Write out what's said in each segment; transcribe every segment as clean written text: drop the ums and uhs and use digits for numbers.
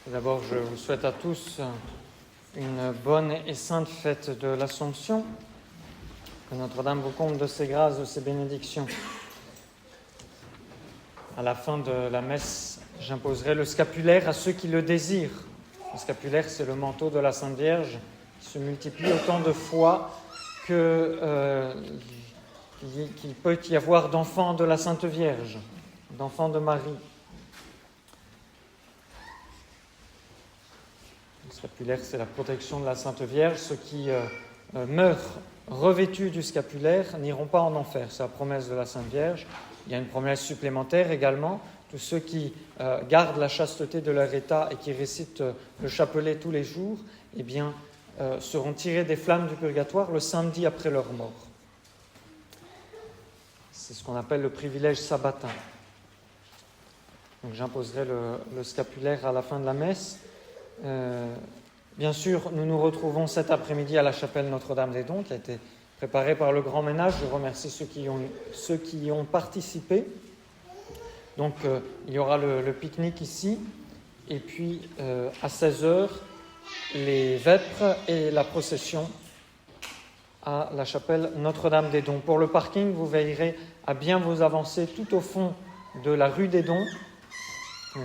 D'abord, je vous souhaite à tous une bonne et sainte fête de l'Assomption. Que Notre-Dame vous comble de ses grâces, de ses bénédictions. À la fin de la messe, j'imposerai le scapulaire à ceux qui le désirent. Le scapulaire, c'est le manteau de la Sainte Vierge qui se multiplie autant de fois qu'il peut y avoir d'enfants de la Sainte Vierge, d'enfants de Marie. Le scapulaire, c'est la protection de la Sainte Vierge. Ceux qui meurent revêtus du scapulaire n'iront pas en enfer. C'est la promesse de la Sainte Vierge. Il y a une promesse supplémentaire également. Tous ceux qui gardent la chasteté de leur état et qui récitent le chapelet tous les jours, seront tirés des flammes du purgatoire le samedi après leur mort. C'est ce qu'on appelle le privilège sabbatin. Donc j'imposerai le scapulaire à la fin de la messe. Bien sûr, nous nous retrouvons cet après-midi à la chapelle Notre-Dame-des-Dons qui a été préparée par le Grand Ménage. Je remercie ceux qui y ont participé. Donc, il y aura le pique-nique ici. Et puis, à 16h, les vêpres et la procession à la chapelle Notre-Dame-des-Dons. Pour le parking, vous veillerez à bien vous avancer tout au fond de la rue des Dons.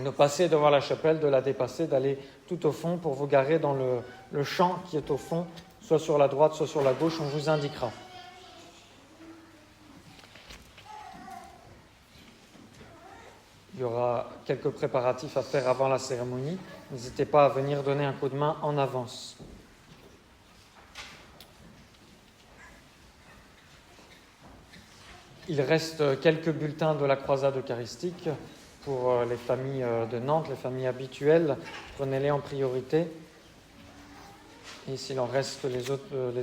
De passer devant la chapelle, de la dépasser, d'aller tout au fond pour vous garer dans le champ qui est au fond, soit sur la droite, soit sur la gauche, on vous indiquera. Il y aura quelques préparatifs à faire avant la cérémonie. N'hésitez pas à venir donner un coup de main en avance. Il reste quelques bulletins de la croisade eucharistique pour les familles de Nantes, les familles habituelles. Prenez-les en priorité. Et s'il en reste, les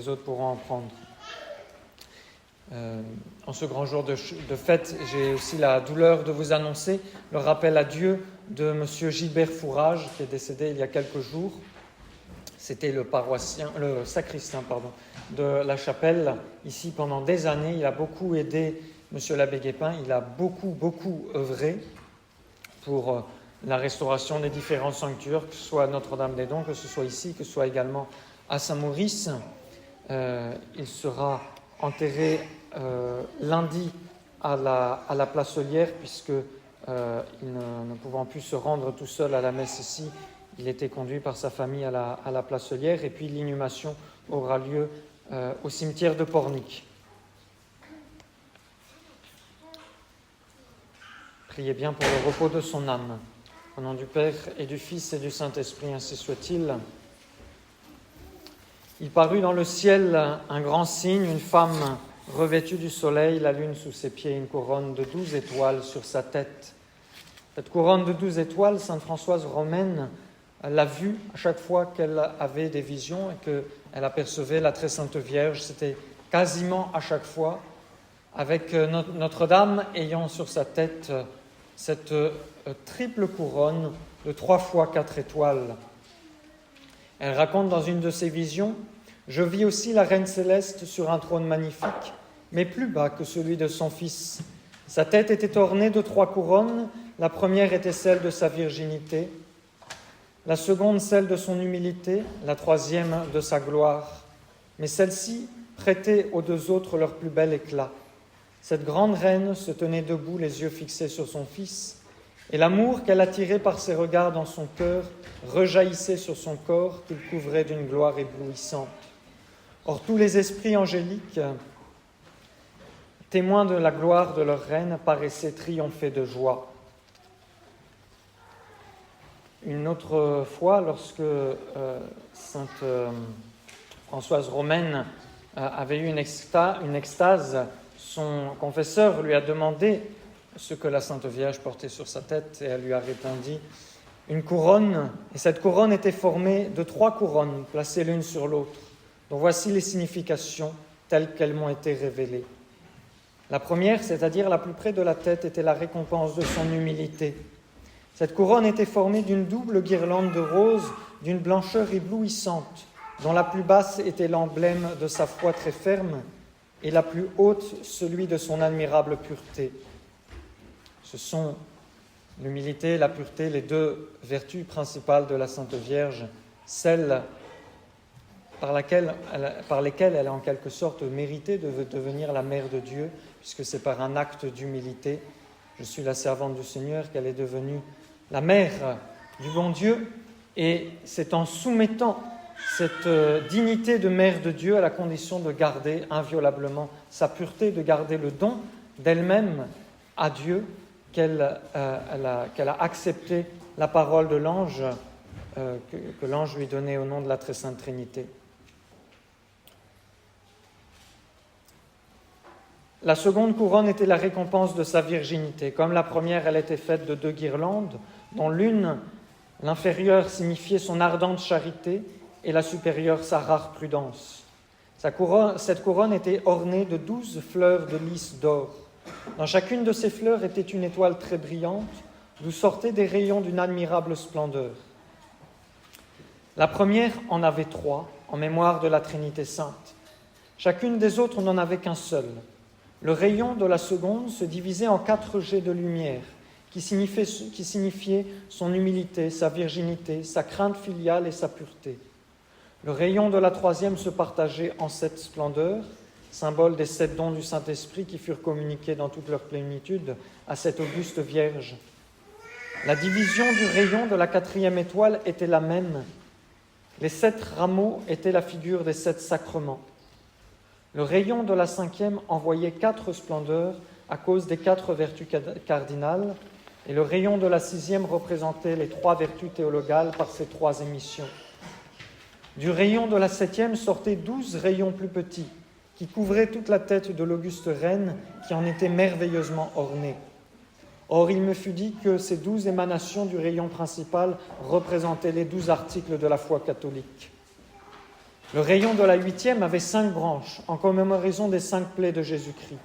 autres pourront en prendre. En ce grand jour de fête, j'ai aussi la douleur de vous annoncer le rappel à Dieu de M. Gilbert Fourage, qui est décédé il y a quelques jours. C'était le sacristain de la chapelle. Ici, pendant des années, il a beaucoup aidé M. l'abbé Guépin. Il a beaucoup œuvré pour la restauration des différents sanctuaires, que ce soit à Notre-Dame-des-Dons, que ce soit ici, que ce soit également à Saint-Maurice. Il sera enterré lundi à la Placelière, puisque ne pouvant plus se rendre tout seul à la messe ici, il était conduit par sa famille à la Placelière, et puis l'inhumation aura lieu au cimetière de Pornic. Priez bien pour le repos de son âme. Au nom du Père et du Fils et du Saint-Esprit, ainsi soit-il. Il parut dans le ciel un grand signe, une femme revêtue du soleil, la lune sous ses pieds, une couronne de 12 étoiles sur sa tête. Cette couronne de 12 étoiles, sainte Françoise romaine l'a vue à chaque fois qu'elle avait des visions et qu'elle apercevait la très sainte Vierge. C'était quasiment à chaque fois, avec Notre-Dame ayant sur sa tête cette triple couronne de 3 fois 4 étoiles. Elle raconte dans une de ses visions « Je vis aussi la Reine céleste sur un trône magnifique, mais plus bas que celui de son fils. Sa tête était ornée de 3 couronnes. La première était celle de sa virginité, la seconde celle de son humilité, la troisième de sa gloire. Mais celle-ci prêtait aux 2 autres leur plus bel éclat. Cette grande reine se tenait debout, les yeux fixés sur son fils, et l'amour qu'elle attirait par ses regards dans son cœur rejaillissait sur son corps qu'il couvrait d'une gloire éblouissante. Or tous les esprits angéliques, témoins de la gloire de leur reine, paraissaient triompher de joie. » Une autre fois, lorsque sainte Françoise romaine avait eu une extase, son confesseur lui a demandé ce que la Sainte Vierge portait sur sa tête, et elle lui a répondu « Une couronne, et cette couronne était formée de 3 couronnes placées l'une sur l'autre, dont voici les significations telles qu'elles m'ont été révélées. La première, c'est-à-dire la plus près de la tête, était la récompense de son humilité. Cette couronne était formée d'une double guirlande de roses d'une blancheur éblouissante, dont la plus basse était l'emblème de sa foi très ferme, et la plus haute celui de son admirable pureté. Ce sont L'humilité, la pureté, les deux vertus principales de la Sainte Vierge, celles par lesquelles elle a en quelque sorte mérité de devenir la mère de Dieu, puisque c'est par un acte d'humilité, je suis la servante du Seigneur, qu'elle est devenue la mère du bon Dieu, et c'est en soumettant cette dignité de mère de Dieu à la condition de garder inviolablement sa pureté, de garder le don d'elle-même à Dieu, qu'elle a accepté la parole de l'ange que l'ange lui donnait au nom de la Très Sainte Trinité. La seconde couronne était la récompense de sa virginité. Comme la première, elle était faite de 2 guirlandes, dont l'une, l'inférieure, signifiait son ardente charité et la supérieure, sa rare prudence. Cette couronne était ornée de 12 fleurs de lys d'or. Dans chacune de ces fleurs était une étoile très brillante, d'où sortaient des rayons d'une admirable splendeur. La première en avait 3, en mémoire de la Trinité Sainte. Chacune des autres n'en avait qu'un seul. Le rayon de la seconde se divisait en 4 jets de lumière, qui signifiaient son humilité, sa virginité, sa crainte filiale et sa pureté. Le rayon de la troisième se partageait en 7 splendeurs, symbole des 7 dons du Saint-Esprit qui furent communiqués dans toute leur plénitude à cette auguste Vierge. La division du rayon de la 4e étoile était la même. Les 7 rameaux étaient la figure des 7 sacrements. Le rayon de la 5e envoyait 4 splendeurs à cause des 4 vertus cardinales, et le rayon de la 6e représentait les 3 vertus théologales par ses 3 émissions. Du rayon de la 7e sortaient 12 rayons plus petits, qui couvraient toute la tête de l'auguste reine, qui en était merveilleusement ornée. Or, il me fut dit que ces 12 émanations du rayon principal représentaient les 12 articles de la foi catholique. Le rayon de la 8e avait 5 branches, en commémoration des 5 plaies de Jésus-Christ.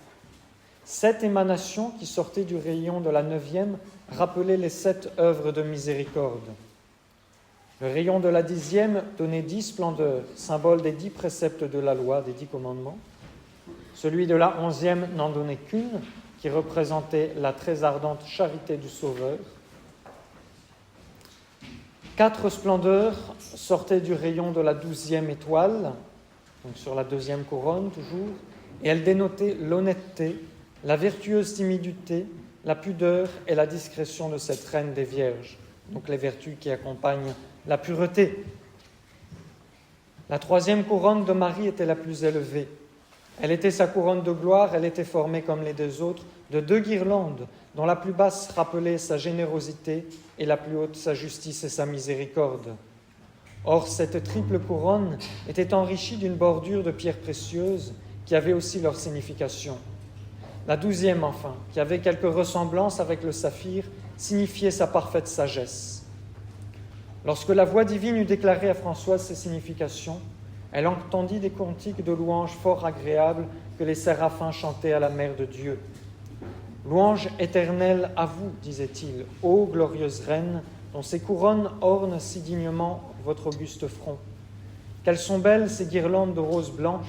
7 émanations qui sortaient du rayon de la 9e rappelaient les 7 œuvres de miséricorde. Le rayon de la 10e donnait 10 splendeurs, symbole des 10 préceptes de la loi, des 10 commandements. Celui de la 11e n'en donnait qu'une, qui représentait la très ardente charité du Sauveur. 4 splendeurs sortaient du rayon de la 12e étoile, donc sur la 2e couronne toujours, et elles dénotaient l'honnêteté, la vertueuse timidité, la pudeur et la discrétion de cette reine des Vierges, donc les vertus qui accompagnent la pureté. La 3e couronne de Marie était la plus élevée. Elle était sa couronne de gloire, elle était formée comme les 2 autres de 2 guirlandes, dont la plus basse rappelait sa générosité et la plus haute sa justice et sa miséricorde. Or, cette triple couronne était enrichie d'une bordure de pierres précieuses qui avait aussi leur signification. La 12e, enfin, qui avait quelque ressemblance avec le saphir, signifiait sa parfaite sagesse. Lorsque la voix divine eut déclaré à Françoise ces significations, elle entendit des cantiques de louanges fort agréables que les séraphins chantaient à la Mère de Dieu. « Louange éternelle à vous, disait-il, ô glorieuse reine, dont ces couronnes ornent si dignement votre auguste front. Qu'elles sont belles ces guirlandes de roses blanches,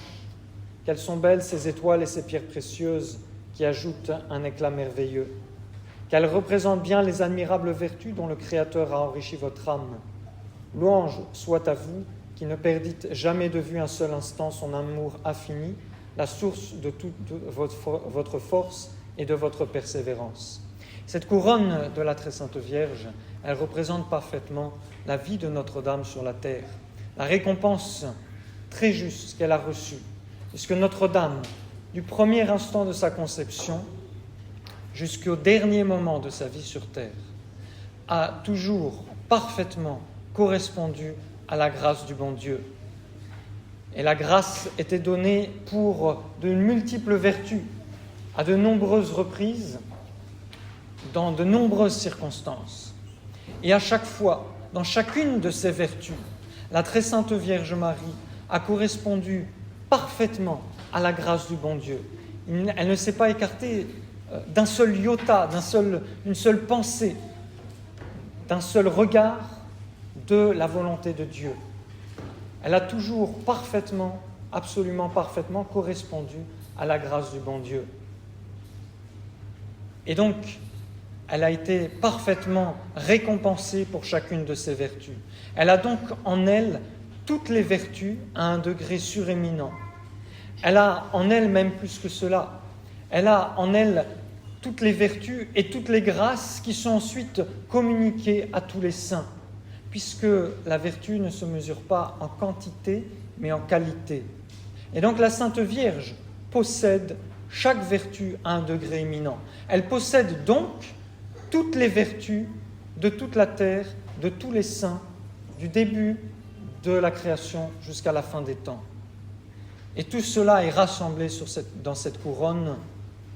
qu'elles sont belles ces étoiles et ces pierres précieuses qui ajoutent un éclat merveilleux. Qu'elles représentent bien les admirables vertus dont le Créateur a enrichi votre âme. Louange soit à vous, qui ne perdîtes jamais de vue un seul instant son amour infini, la source de toute votre force et de votre persévérance. » Cette couronne de la Très Sainte Vierge, elle représente parfaitement la vie de Notre-Dame sur la terre, la récompense très juste qu'elle a reçue, puisque Notre-Dame, du premier instant de sa conception jusqu'au dernier moment de sa vie sur terre, a toujours parfaitement correspondu à la grâce du bon Dieu. Et la grâce était donnée pour de multiples vertus, à de nombreuses reprises, dans de nombreuses circonstances. Et à chaque fois, dans chacune de ces vertus, la Très Sainte Vierge Marie a correspondu parfaitement à la grâce du bon Dieu. Elle ne s'est pas écartée d'un seul iota, d'une seule pensée, d'un seul regard de la volonté de Dieu. Elle a toujours parfaitement, absolument parfaitement correspondu à la grâce du bon Dieu. Et donc, elle a été parfaitement récompensée pour chacune de ses vertus. Elle a donc en elle toutes les vertus à un degré suréminent. Elle a en elle même plus que cela. Elle a en elle toutes les vertus et toutes les grâces qui sont ensuite communiquées à tous les saints, puisque la vertu ne se mesure pas en quantité, mais en qualité. Et donc la Sainte Vierge possède chaque vertu à un degré éminent. Elle possède donc toutes les vertus de toute la terre, de tous les saints, du début de la création jusqu'à la fin des temps. Et tout cela est rassemblé dans cette couronne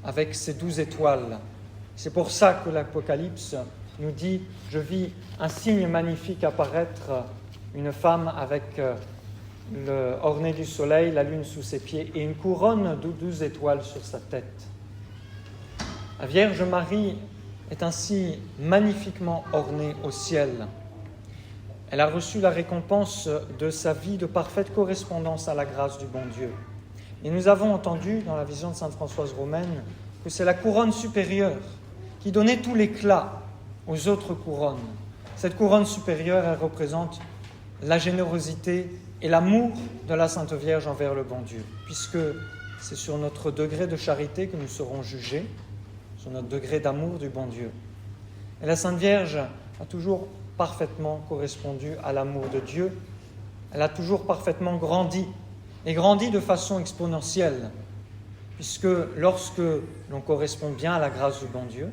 avec ces 12 étoiles. C'est pour ça que l'Apocalypse nous dit « Je vis un signe magnifique apparaître, une femme avec ornée du soleil, la lune sous ses pieds et une couronne de 12 étoiles sur sa tête. » La Vierge Marie est ainsi magnifiquement ornée au ciel. Elle a reçu la récompense de sa vie de parfaite correspondance à la grâce du bon Dieu. Et nous avons entendu dans la vision de sainte Françoise Romaine que c'est la couronne supérieure qui donnait tout l'éclat aux autres couronnes. Cette couronne supérieure, elle représente la générosité et l'amour de la Sainte Vierge envers le bon Dieu, puisque c'est sur notre degré de charité que nous serons jugés, sur notre degré d'amour du bon Dieu. Et la Sainte Vierge a toujours parfaitement correspondu à l'amour de Dieu. Elle a toujours parfaitement grandi, et grandi de façon exponentielle, puisque lorsque l'on correspond bien à la grâce du bon Dieu,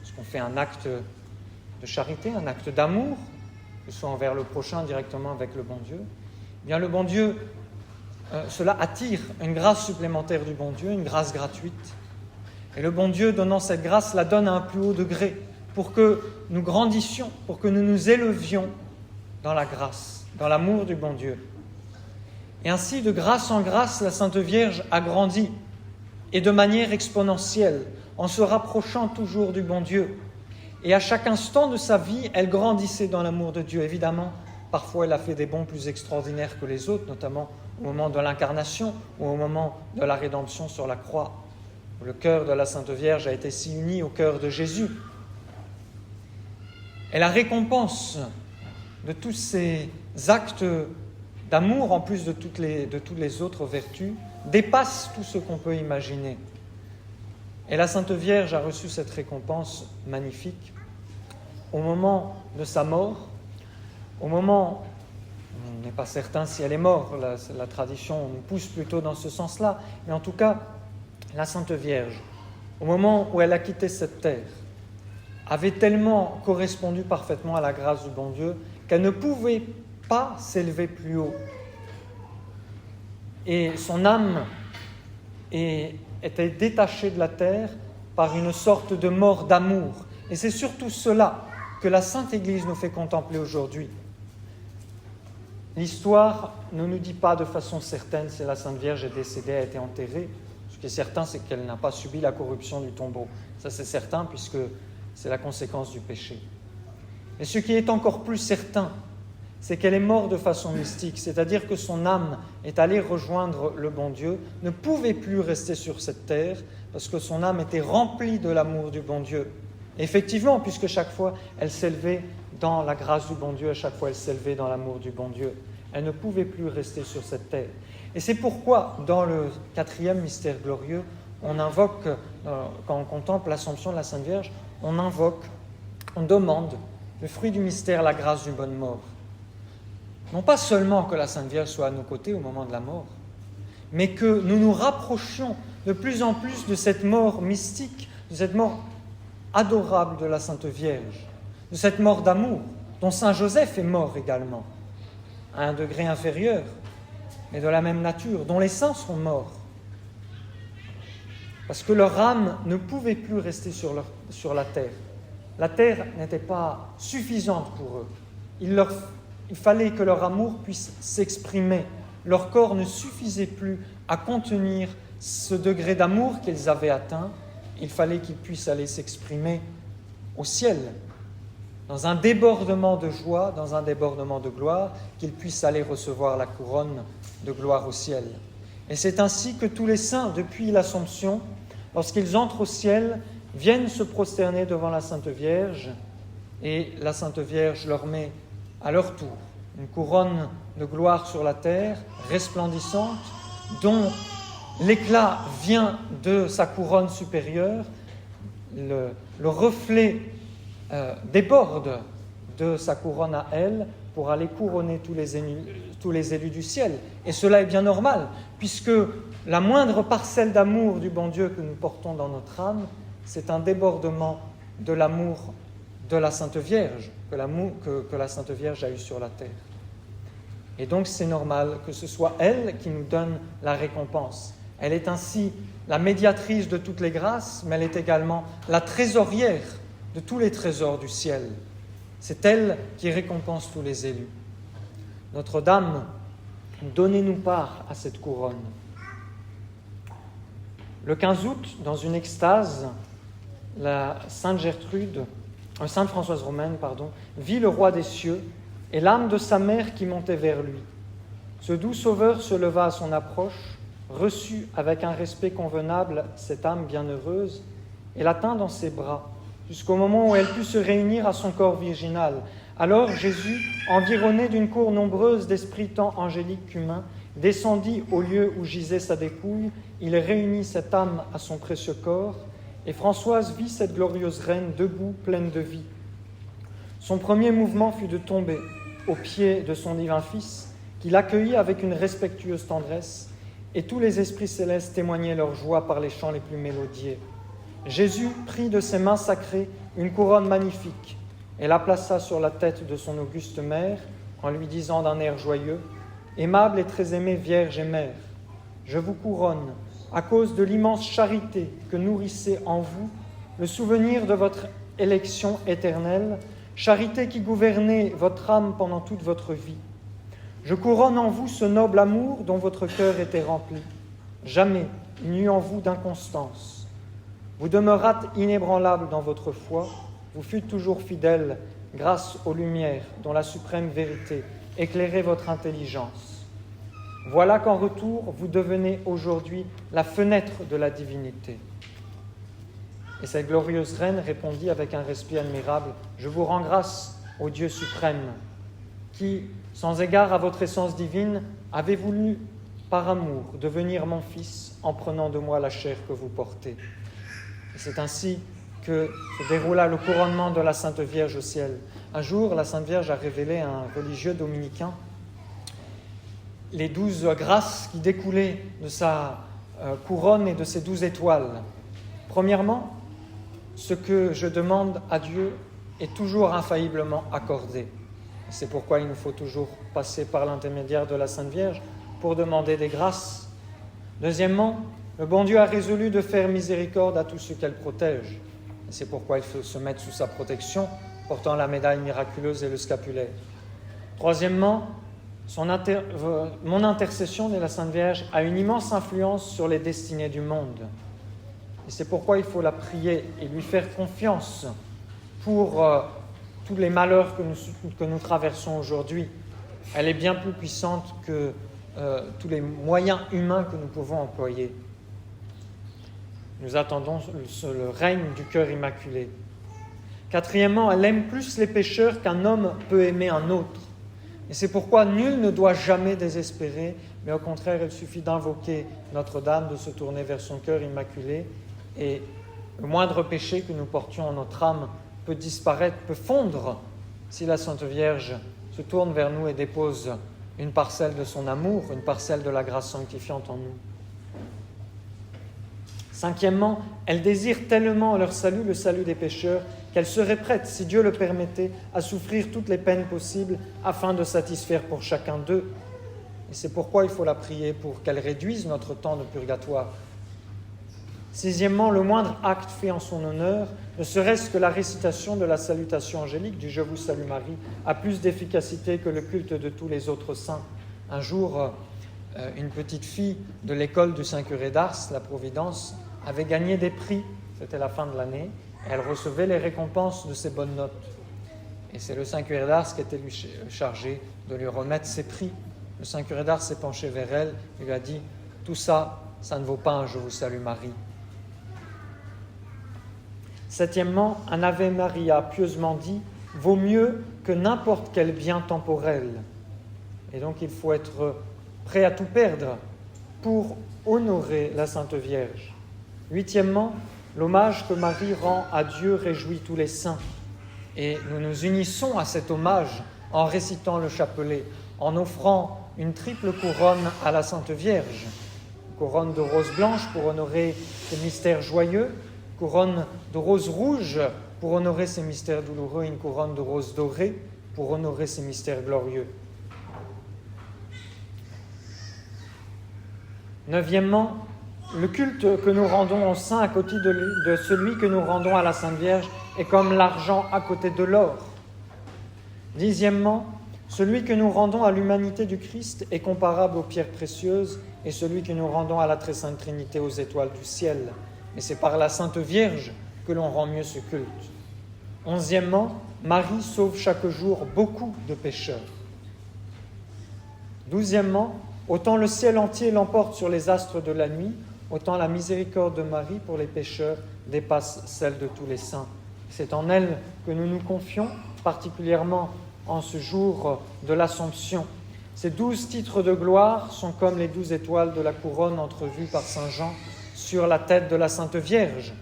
lorsqu'on fait un acte de charité, un acte d'amour, que ce soit envers le prochain directement avec le bon Dieu, eh bien le bon Dieu, cela attire une grâce supplémentaire du bon Dieu, une grâce gratuite. Et le bon Dieu, donnant cette grâce, la donne à un plus haut degré, pour que nous grandissions, pour que nous nous élevions dans la grâce, dans l'amour du bon Dieu. Et ainsi, de grâce en grâce, la Sainte Vierge a grandi, et de manière exponentielle, en se rapprochant toujours du bon Dieu. Et à chaque instant de sa vie, elle grandissait dans l'amour de Dieu. Évidemment, parfois elle a fait des bonds plus extraordinaires que les autres, notamment au moment de l'incarnation ou au moment de la rédemption sur la croix, où le cœur de la Sainte Vierge a été si uni au cœur de Jésus. Et la récompense de tous ces actes d'amour, en plus de toutes les autres vertus, dépasse tout ce qu'on peut imaginer. Et la Sainte Vierge a reçu cette récompense magnifique au moment de sa mort, au moment, on n'est pas certain si elle est morte, la tradition nous pousse plutôt dans ce sens-là, mais en tout cas, la Sainte Vierge, au moment où elle a quitté cette terre, avait tellement correspondu parfaitement à la grâce du bon Dieu qu'elle ne pouvait pas s'élever plus haut. Et son âme était détachée de la terre par une sorte de mort d'amour. Et c'est surtout cela que la Sainte Église nous fait contempler aujourd'hui. L'histoire ne nous dit pas de façon certaine si la Sainte Vierge est décédée, a été enterrée. Ce qui est certain, c'est qu'elle n'a pas subi la corruption du tombeau. Ça, c'est certain, puisque c'est la conséquence du péché. Et ce qui est encore plus certain, c'est qu'elle est morte de façon mystique, c'est-à-dire que son âme est allée rejoindre le bon Dieu, ne pouvait plus rester sur cette terre, parce que son âme était remplie de l'amour du bon Dieu. Et effectivement, puisque chaque fois elle s'élevait dans la grâce du bon Dieu, à chaque fois elle s'élevait dans l'amour du bon Dieu, elle ne pouvait plus rester sur cette terre. Et c'est pourquoi, dans le 4e mystère glorieux, on invoque, quand on contemple l'Assomption de la Sainte Vierge, on demande le fruit du mystère, la grâce d'une bonne mort. Non pas seulement que la Sainte Vierge soit à nos côtés au moment de la mort, mais que nous nous rapprochions de plus en plus de cette mort mystique, de cette mort adorable de la Sainte Vierge, de cette mort d'amour, dont Saint Joseph est mort également, à un degré inférieur, mais de la même nature, dont les saints sont morts, parce que leur âme ne pouvait plus rester sur la terre. La terre n'était pas suffisante pour eux. Il fallait que leur amour puisse s'exprimer. Leur corps ne suffisait plus à contenir ce degré d'amour qu'ils avaient atteint. Il fallait qu'ils puissent aller s'exprimer au ciel, dans un débordement de joie, dans un débordement de gloire, qu'ils puissent aller recevoir la couronne de gloire au ciel. Et c'est ainsi que tous les saints, depuis l'Assomption, lorsqu'ils entrent au ciel, viennent se prosterner devant la Sainte Vierge et la Sainte Vierge leur met à leur tour une couronne de gloire sur la terre, resplendissante, dont l'éclat vient de sa couronne supérieure, le reflet déborde de sa couronne à elle pour aller couronner tous les élus du ciel. Et cela est bien normal, puisque la moindre parcelle d'amour du bon Dieu que nous portons dans notre âme, c'est un débordement de l'amour de la Sainte Vierge, que la Sainte Vierge a eu sur la terre. Et donc c'est normal que ce soit elle qui nous donne la récompense. Elle est ainsi la médiatrice de toutes les grâces, mais elle est également la trésorière de tous les trésors du ciel. C'est elle qui récompense tous les élus. Notre-Dame, donnez-nous part à cette couronne. Le 15 août, dans une extase, la Sainte Françoise Romaine, vit le roi des cieux et l'âme de sa mère qui montait vers lui. Ce doux sauveur se leva à son approche, reçut avec un respect convenable cette âme bienheureuse et la tint dans ses bras, jusqu'au moment où elle put se réunir à son corps virginal. Alors Jésus, environné d'une cour nombreuse d'esprits tant angéliques qu'humains, descendit au lieu où gisait sa dépouille, il réunit cette âme à son précieux corps, et Françoise vit cette glorieuse reine debout, pleine de vie. Son premier mouvement fut de tomber aux pieds de son divin Fils, qui l'accueillit avec une respectueuse tendresse, et tous les esprits célestes témoignaient leur joie par les chants les plus mélodieux. Jésus prit de ses mains sacrées une couronne magnifique et la plaça sur la tête de son auguste mère en lui disant d'un air joyeux : « Aimable et très aimée Vierge et Mère, je vous couronne à cause de l'immense charité que nourrissait en vous le souvenir de votre élection éternelle, charité qui gouvernait votre âme pendant toute votre vie. Je couronne en vous ce noble amour dont votre cœur était rempli. Jamais il n'y eut en vous d'inconstance. Vous demeurâtes inébranlable dans votre foi, vous fûtes toujours fidèle grâce aux lumières dont la suprême vérité éclairait votre intelligence. Voilà qu'en retour, vous devenez aujourd'hui la fenêtre de la divinité. » Et cette glorieuse reine répondit avec un respect admirable : « Je vous rends grâce, ô Dieu suprême, qui, sans égard à votre essence divine, avez voulu, par amour, devenir mon Fils en prenant de moi la chair que vous portez. » Et c'est ainsi que se déroula le couronnement de la Sainte Vierge au ciel. Un jour, la Sainte Vierge a révélé à un religieux dominicain les 12 grâces qui découlaient de sa couronne et de ses 12 étoiles. Premièrement, ce que je demande à Dieu est toujours infailliblement accordé. C'est pourquoi il nous faut toujours passer par l'intermédiaire de la Sainte Vierge pour demander des grâces. Deuxièmement, le bon Dieu a résolu de faire miséricorde à tous ceux qu'elle protège. Et c'est pourquoi il faut se mettre sous sa protection, portant la médaille miraculeuse et le scapulaire. Troisièmement, mon intercession de la Sainte Vierge a une immense influence sur les destinées du monde. Et c'est pourquoi il faut la prier et lui faire confiance pour tous les malheurs que nous traversons aujourd'hui. Elle est bien plus puissante que tous les moyens humains que nous pouvons employer. Nous attendons le règne du cœur immaculé. Quatrièmement, elle aime plus les pécheurs qu'un homme peut aimer un autre. Et c'est pourquoi nul ne doit jamais désespérer, mais au contraire, il suffit d'invoquer Notre-Dame, de se tourner vers son cœur immaculé, et le moindre péché que nous portions en notre âme peut disparaître, peut fondre, si la Sainte Vierge se tourne vers nous et dépose une parcelle de son amour, une parcelle de la grâce sanctifiante en nous. Cinquièmement, elle désire tellement leur salut, le salut des pécheurs, qu'elle serait prête, si Dieu le permettait, à souffrir toutes les peines possibles afin de satisfaire pour chacun d'eux. Et c'est pourquoi il faut la prier pour qu'elle réduise notre temps de purgatoire. Sixièmement, le moindre acte fait en son honneur, ne serait-ce que la récitation de la salutation angélique du « Je vous salue Marie », a plus d'efficacité que le culte de tous les autres saints. Un jour, une petite fille de l'école du Saint-Curé d'Ars, la Providence, avait gagné des prix, c'était la fin de l'année, et elle recevait les récompenses de ses bonnes notes. Et c'est le Saint-Curé d'Ars qui était lui chargé de lui remettre ses prix. Le Saint-Curé d'Ars s'est penché vers elle et lui a dit « Tout ça, ça ne vaut pas un « Je vous salue Marie ». Septièmement, un Ave Maria pieusement dit vaut mieux que n'importe quel bien temporel. Et donc il faut être prêt à tout perdre pour honorer la Sainte Vierge. Huitièmement, l'hommage que Marie rend à Dieu réjouit tous les saints. Et nous nous unissons à cet hommage en récitant le chapelet, en offrant une triple couronne à la Sainte Vierge. Une couronne de roses blanches pour honorer ces mystères joyeux, une couronne de roses rouges pour honorer ces mystères douloureux, et une couronne de roses dorées pour honorer ces mystères glorieux. Neuvièmement, le culte que nous rendons au Saint à côté de celui que nous rendons à la Sainte Vierge est comme l'argent à côté de l'or. Dixièmement, celui que nous rendons à l'humanité du Christ est comparable aux pierres précieuses et celui que nous rendons à la Très Sainte Trinité aux étoiles du ciel. Et c'est par la Sainte Vierge que l'on rend mieux ce culte. Onzièmement, Marie sauve chaque jour beaucoup de pécheurs. Douzièmement, autant le ciel entier l'emporte sur les astres de la nuit, autant la miséricorde de Marie pour les pécheurs dépasse celle de tous les saints. C'est en elle que nous nous confions, particulièrement en ce jour de l'Assomption. Ces 12 titres de gloire sont comme les 12 étoiles de la couronne entrevues par saint Jean sur la tête de la Sainte Vierge.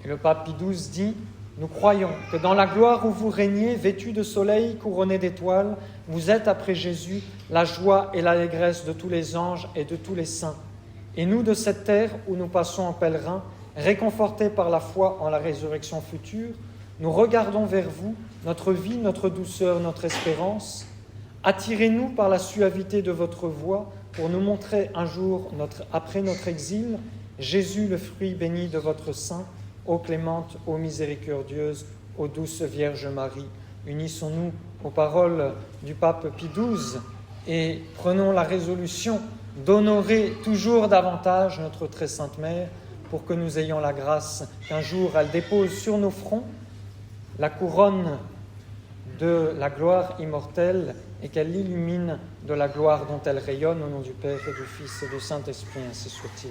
Et le pape Pie XII dit « Nous croyons que dans la gloire où vous régnez, vêtus de soleil, couronnés d'étoiles, vous êtes après Jésus la joie et l'allégresse de tous les anges et de tous les saints. Et nous, de cette terre où nous passons en pèlerin, réconfortés par la foi en la résurrection future, nous regardons vers vous, notre vie, notre douceur, notre espérance. Attirez-nous par la suavité de votre voix pour nous montrer un jour, après notre exil, Jésus, le fruit béni de votre sein, ô clémente, ô miséricordieuse, ô douce Vierge Marie. Unissons-nous aux paroles du pape Pie XII et prenons la résolution d'honorer toujours davantage notre très sainte Mère pour que nous ayons la grâce qu'un jour elle dépose sur nos fronts la couronne de la gloire immortelle et qu'elle l'illumine de la gloire dont elle rayonne au nom du Père et du Fils et du Saint-Esprit, ainsi soit-il.